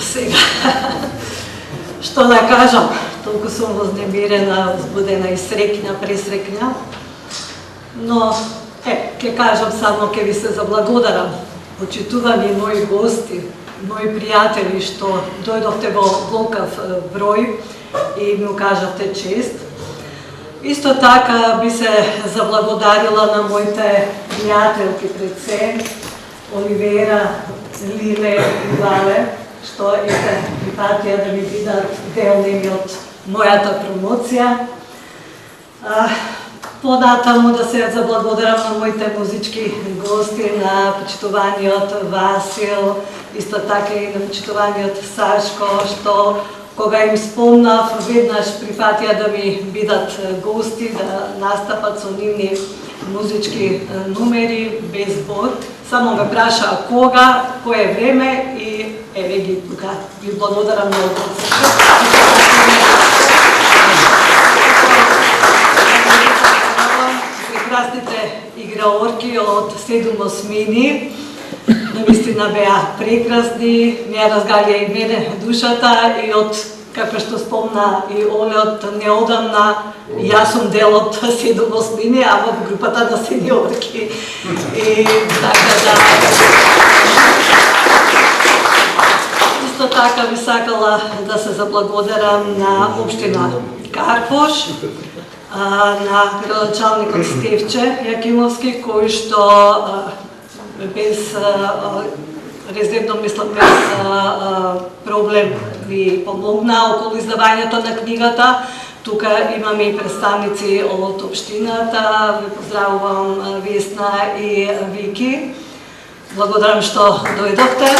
Сега, што да кажам, толку сум вознемирена, возбудена и среќна, пресреќна, но, ќе кажам само, ќе ви се заблагодарам. Почитувам и мои гости, мои пријатели што дојдовте во голкав број и ми укажавте чест. Исто така би се заблагодарила на моите пријателки пред се, Оливера, Лиле и Вале, што прифатија да ми бидат дел неми од мојата промоција. Понатаму да се заблагодарам на моите музички гости, на почитуваниот Васил, исто така и на почитуваниот Сашко, што кога им спомнав, веднаш прифатија да ми бидат гости, да настапат со нивни музички номери без збор. Само ме праша кога, кое време и еве ги тука. Ви благодарам многу. Прекрасните играорки од 7 осмини, навистина беа прекрасни, ми ја разгалија и мене душата и од, како што спомна и Оле, од неодамна, јас сум дел од 7 осмини, а во групата на сениорки. И така да... Исто така би сакала да се заблагодарам на општина Карпош, на градоначалникот Стефче Јакимовски, кој што без резервно мислам, без проблем ви помогна околу издавањето на книгата. Тука имаме и представници од општината. Ви поздравувам Весна и Вики. Благодарам што дојдовте.